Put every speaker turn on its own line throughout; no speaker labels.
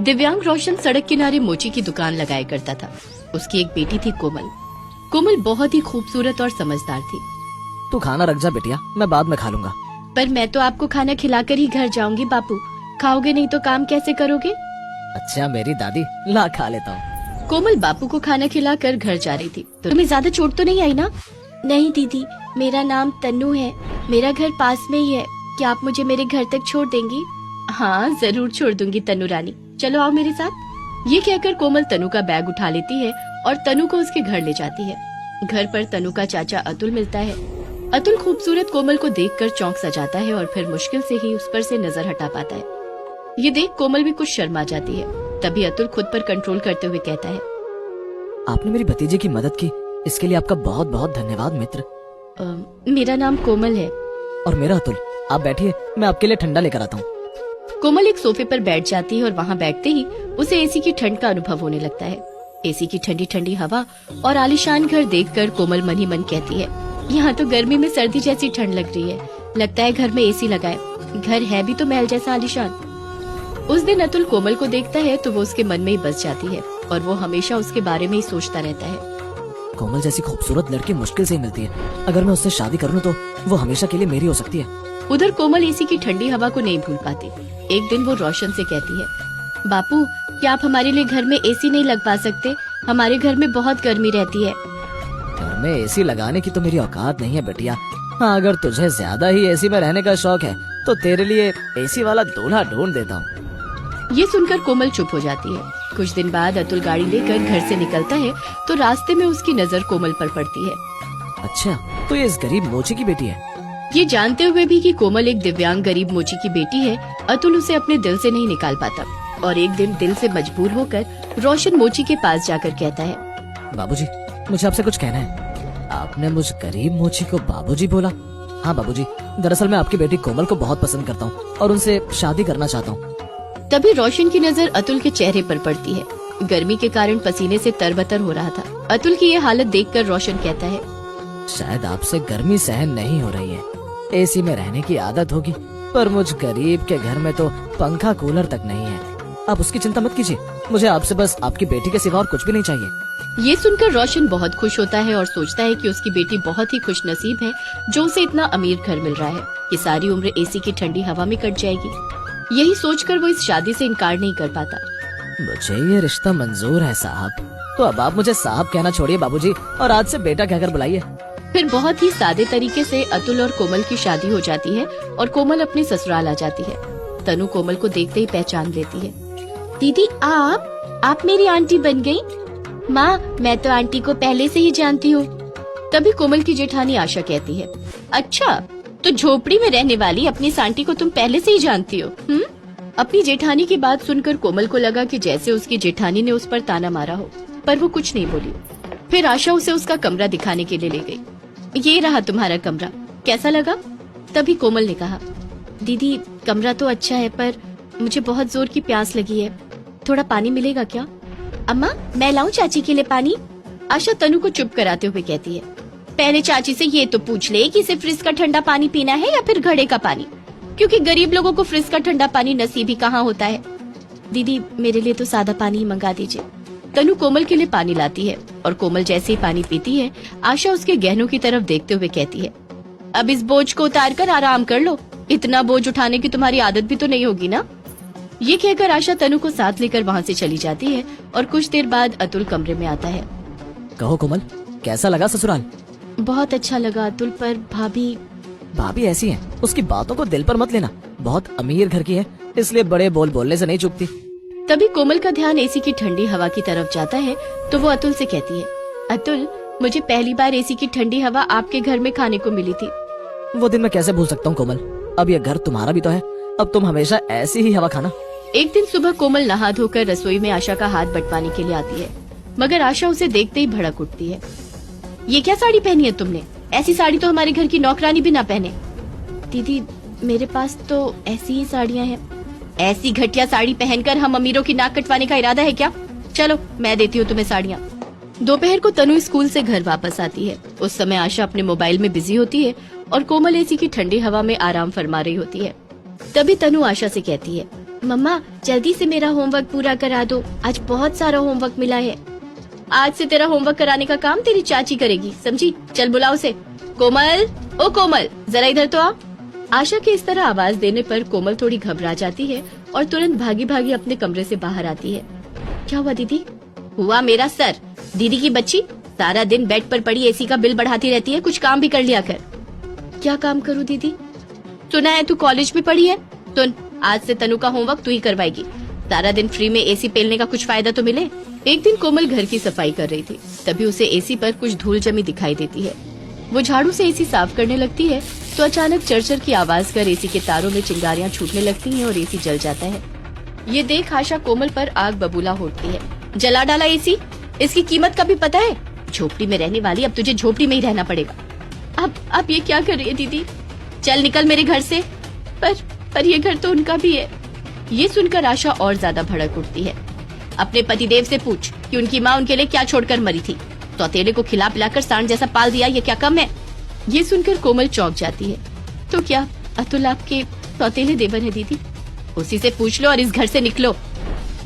दिव्यांग रोशन सड़क किनारे मोची की दुकान लगाया करता था। उसकी एक बेटी थी कोमल। कोमल बहुत ही खूबसूरत और समझदार थी।
तू खाना रख जा बिटिया, मैं बाद में खा लूंगा।
पर मैं तो आपको खाना खिलाकर ही घर जाऊंगी बापू, खाओगे नहीं तो काम कैसे करोगे?
अच्छा मेरी दादी, ला खा लेता हूँ।
कोमल बापू को खाना खिलाकर घर जा रही थी। तुम्हें ज्यादा चोट तो नहीं आई ना? नहीं दीदी, मेरा नाम तन्नू है, मेरा घर पास में ही है, क्या आप मुझे मेरे घर तक छोड़ देंगी? हाँ जरूर छोड़ दूंगी तन्नू रानी, चलो आओ मेरे साथ। ये कहकर कोमल तनु का बैग उठा लेती है और तनु को उसके घर ले जाती है। घर पर तनु का चाचा अतुल मिलता है। अतुल खूबसूरत कोमल को देखकर चौंक सा जाता है और फिर मुश्किल से ही उस पर से नजर हटा पाता है। ये देख कोमल भी कुछ शर्मा जाती है। तभी अतुल खुद पर कंट्रोल करते हुए कहता है,
आपने मेरी भतीजे की मदद की, इसके लिए आपका बहुत बहुत धन्यवाद मित्र।
मेरा नाम कोमल है।
और मेरा अतुल। आप बैठिए, मैं आपके लिए ठंडा लेकर आता हूँ।
कोमल एक सोफे पर बैठ जाती है और वहाँ बैठते ही उसे एसी की ठंड का अनुभव होने लगता है। एसी की ठंडी ठंडी हवा और आलीशान घर देखकर कोमल मन ही मन कहती है, यहाँ तो गर्मी में सर्दी जैसी ठंड लग रही है, लगता है घर में एसी लगाए। घर है भी तो महल जैसा आलीशान। उस दिन अतुल कोमल को देखता है तो वो उसके मन में ही बस जाती है और वो हमेशा उसके बारे में ही सोचता रहता है।
कोमल जैसी खूबसूरत लड़की मुश्किल से ही मिलती है, अगर मैं उससे शादी करूँ तो वो हमेशा के लिए मेरी हो सकती है।
उधर कोमल एसी की ठंडी हवा को नहीं भूल पाती। एक दिन वो रोशन से कहती है, बापू क्या आप हमारे लिए घर में एसी नहीं लगवा सकते? हमारे घर में बहुत गर्मी रहती है।
घर में एसी लगाने की तो मेरी औकात नहीं है बेटिया। हाँ, अगर तुझे ज्यादा ही एसी में रहने का शौक है तो तेरे लिए एसी वाला दूल्हा ढूंढ देता हूँ।
ये सुनकर कोमल चुप हो जाती है। कुछ दिन बाद अतुल गाड़ी लेकर घर से निकलता है तो रास्ते में उसकी नजर कोमल पर पड़ती है।
अच्छा, तो ये इस गरीब मोची की बेटी है।
ये जानते हुए भी कि कोमल एक दिव्यांग गरीब मोची की बेटी है, अतुल उसे अपने दिल से नहीं निकाल पाता और एक दिन दिल से मजबूर होकर रोशन मोची के पास जाकर कहता है,
बाबूजी मुझे आपसे कुछ कहना है। आपने मुझ गरीब मोची को बाबूजी बोला? हाँ बाबूजी, दरअसल मैं आपकी बेटी कोमल को बहुत पसंद करता हूँ और उनसे शादी करना चाहता हूँ।
तभी रोशन की नजर अतुल के चेहरे पर पड़ती है। गर्मी के कारण पसीने से तरबतर हो रहा था। अतुल की ये हालत देखकर रोशन कहता है,
शायद आपसे गर्मी सहन नहीं हो रही है, एसी में रहने की आदत होगी, पर मुझ गरीब के घर में तो पंखा कूलर तक नहीं है। आप उसकी चिंता मत कीजिए, मुझे आपसे बस आपकी बेटी के सिवा और कुछ भी नहीं चाहिए।
ये सुनकर रोशन बहुत खुश होता है और सोचता है कि उसकी बेटी बहुत ही खुश नसीब है जो उसे इतना अमीर घर मिल रहा है कि सारी उम्र एसी की ठंडी हवा में कट जाएगी। यही सोचकर वो इस शादी से इनकार नहीं कर पाता।
मुझे ये रिश्ता मंजूर है साहब। तो अब आप मुझे साहब कहना छोड़िए बाबूजी और आज से बेटा कहकर बुलाइए।
फिर बहुत ही सादे तरीके से अतुल और कोमल की शादी हो जाती है और कोमल अपने ससुराल आ जाती है। तनु कोमल को देखते ही पहचान लेती है। दीदी आप मेरी आंटी बन गई? माँ मैं तो आंटी को पहले से ही जानती हूँ। तभी कोमल की जेठानी आशा कहती है, अच्छा तो झोपड़ी में रहने वाली अपनी आंटी को तुम पहले से ही जानती हो? अपनी जेठानी की बात सुनकर कोमल को लगा कि जैसे उसकी जेठानी ने उस पर ताना मारा हो, पर वो कुछ नहीं बोली। फिर आशा उसे उसका कमरा दिखाने के लिए ले गई। ये रहा तुम्हारा कमरा, कैसा लगा? तभी कोमल ने कहा, दीदी कमरा तो अच्छा है पर मुझे बहुत जोर की प्यास लगी है, थोड़ा पानी मिलेगा क्या? अम्मा मैं लाऊं चाची के लिए पानी? आशा तनु को चुप कराते हुए कहती है, पहले चाची से ये तो पूछ ले कि सिर्फ फ्रिज का ठंडा पानी पीना है या फिर घड़े का पानी, क्योंकि गरीब लोगों को फ्रिज का ठंडा पानी नसीब ही कहाँ होता है। दीदी मेरे लिए तो सादा पानी ही मंगा दीजिए। तनु कोमल के लिए पानी लाती है और कोमल जैसे ही पानी पीती है आशा उसके गहनों की तरफ देखते हुए कहती है, अब इस बोझ को उतार कर आराम कर लो, इतना बोझ उठाने की तुम्हारी आदत भी तो नहीं होगी ना। ये कहकर आशा तनु को साथ लेकर वहाँ से चली जाती है और कुछ देर बाद अतुल कमरे में आता है।
कहो कोमल, कैसा लगा ससुराल?
बहुत अच्छा लगा अतुल, पर भाभी
ऐसी है, उसकी बातों को दिल पर मत लेना, बहुत अमीर घर की है, इसलिए बड़े बोल बोलने से नहीं चुकती।
तभी कोमल का ध्यान एसी की ठंडी हवा की तरफ जाता है तो वो अतुल से कहती है, अतुल मुझे पहली बार एसी की ठंडी हवा आपके घर में खाने को मिली थी।
वो दिन मैं कैसे भूल सकता हूँ कोमल, अब ये घर तुम्हारा भी तो है, अब तुम हमेशा ऐसी ही हवा खाना।
एक दिन सुबह कोमल नहा धोकर रसोई में आशा का हाथ बटवाने के लिए आती है, मगर आशा उसे देखते ही भड़क उठती है। ये क्या साड़ी पहनी है तुमने? ऐसी साड़ी तो हमारे घर की नौकरानी भी ना पहने। दीदी मेरे पास तो ऐसी ही साड़ियाँ हैं। ऐसी घटिया साड़ी पहनकर हम अमीरों की नाक कटवाने का इरादा है क्या? चलो मैं देती हूँ तुम्हें साड़ियाँ। दोपहर को तनु स्कूल से घर वापस आती है। उस समय आशा अपने मोबाइल में बिजी होती है और कोमल एसी की ठंडी हवा में आराम फरमा रही होती है। तभी तनु आशा से कहती है, मम्मा जल्दी से मेरा होमवर्क पूरा करा दो, आज बहुत सारा होमवर्क मिला है। आज से तेरा होमवर्क कराने का काम तेरी चाची करेगी, समझी? चल बुलाओ उसे। कोमल, ओ कोमल, जरा इधर तो आ। आशा के इस तरह आवाज देने पर कोमल थोड़ी घबरा जाती है और तुरंत भागी भागी अपने कमरे से बाहर आती है। क्या हुआ दीदी? हुआ मेरा सर, दीदी की बच्ची सारा दिन बेड पर पड़ी एसी का बिल बढ़ाती रहती है, कुछ काम भी कर लिया कर। क्या काम करूँ दीदी? सुना है तू कॉलेज में पढ़ी है, सुन आज से तनु का होमवर्क तू ही करवाएगी। सारा दिन फ्री में एसी पेलने का कुछ फायदा तो मिले। एक दिन कोमल घर की सफाई कर रही थी, तभी उसे एसी पर कुछ धूल जमी दिखाई देती है। वो झाड़ू से एसी साफ करने लगती है तो अचानक चरचर की आवाज कर एसी के तारों में चिंगारियां छूटने लगती हैं और एसी जल जाता है। ये देख आशा कोमल पर आग बबूला होती है। जला डाला एसी, इसकी कीमत का भी पता है? झोपड़ी में रहने वाली, अब तुझे झोपड़ी में ही रहना पड़ेगा। अब ये क्या कर रही है दीदी? चल निकल मेरे घर से। पर ये घर तो उनका भी है। ये सुनकर आशा और ज्यादा भड़क उठती है। अपने पतिदेव से पूछ कि उनकी माँ उनके लिए क्या छोड़कर मरी थी। सौतेले को खिला पिलाकर सांड जैसा पाल दिया, ये क्या कम है? ये सुनकर कोमल चौंक जाती है। तो क्या अतुल आपके सौतेले देवर है दीदी? उसी से पूछ लो और इस घर से निकलो।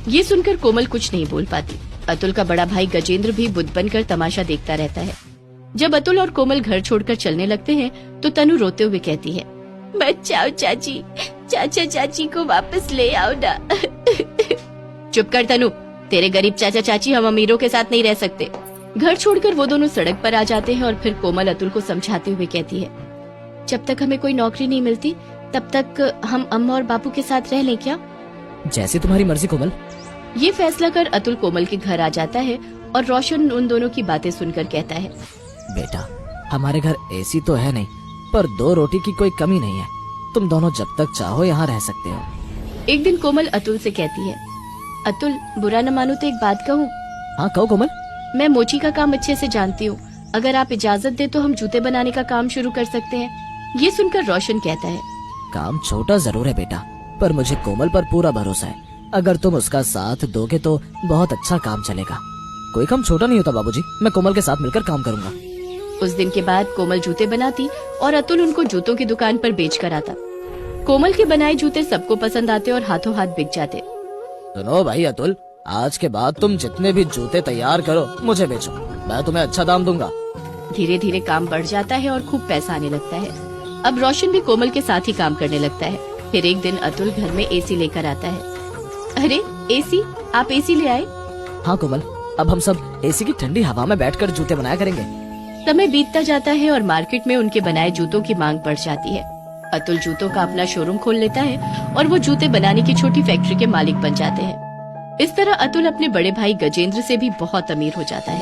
ये सुनकर कोमल कुछ नहीं बोल पाती। अतुल का बड़ा भाई गजेंद्र भी बुद्ध बनकर तमाशा देखता रहता है। जब अतुल और कोमल घर छोड़कर चलने लगते हैं तो तनु रोते हुए कहती है, बचाओ चाची, चाचा चाची को वापस ले आओ ना। चुप कर तनु, तेरे गरीब चाचा चाची हम अमीरों के साथ नहीं रह सकते। घर छोड़कर वो दोनों सड़क पर आ जाते हैं और फिर कोमल अतुल को समझाते हुए कहती है, जब तक हमें कोई नौकरी नहीं मिलती तब तक हम अम्मा और बापू के साथ रह लें क्या?
जैसे तुम्हारी मर्जी कोमल।
ये फैसला कर अतुल कोमल के घर आ जाता है और रोशन उन दोनों की बातें सुनकर कहता है,
बेटा हमारे घर एसी तो है नहीं, पर 2 रोटी की कोई कमी नहीं है। तुम दोनों जब तक चाहो यहाँ रह सकते हो।
एक दिन कोमल अतुल से कहती है, अतुल बुरा न मानो तो एक बात कहूँ?
हाँ कहो कोमल।
मैं मोची का काम अच्छे से जानती हूँ, अगर आप इजाजत दे तो हम जूते बनाने का काम शुरू कर सकते हैं। ये सुनकर रोशन कहता है,
काम छोटा जरूर है बेटा, पर मुझे कोमल पर पूरा भरोसा है। अगर तुम उसका साथ दोगे तो बहुत अच्छा काम चलेगा। कोई काम छोटा नहीं होता बाबूजी, मैं कोमल के साथ मिलकर काम करूंगा।
उस दिन के बाद कोमल जूते बनाती और अतुल उनको जूतों की दुकान पर बेच कर आता। कोमल के बनाए जूते सबको पसंद आते और हाथों हाथ बिक जाते।
सुनो भाई अतुल, आज के बाद तुम जितने भी जूते तैयार करो मुझे बेचो, मैं तुम्हें अच्छा दाम दूंगा।
धीरे धीरे काम बढ़ जाता है और खूब पैसा आने लगता है। अब रोशन भी कोमल के साथ ही काम करने लगता है। फिर एक दिन अतुल घर में एसी लेकर आता है। अरे एसी, आप एसी ले आए?
हाँ कोमल, अब हम सब एसी की ठंडी हवा में बैठकर जूते बनाया करेंगे।
समय बीतता जाता है और मार्केट में उनके बनाए जूतों की मांग बढ़ जाती है। अतुल जूतों का अपना शोरूम खोल लेता है और वो जूते बनाने की छोटी फैक्ट्री के मालिक बन जाते हैं। इस तरह अतुल अपने बड़े भाई गजेंद्र से भी बहुत अमीर हो जाता है।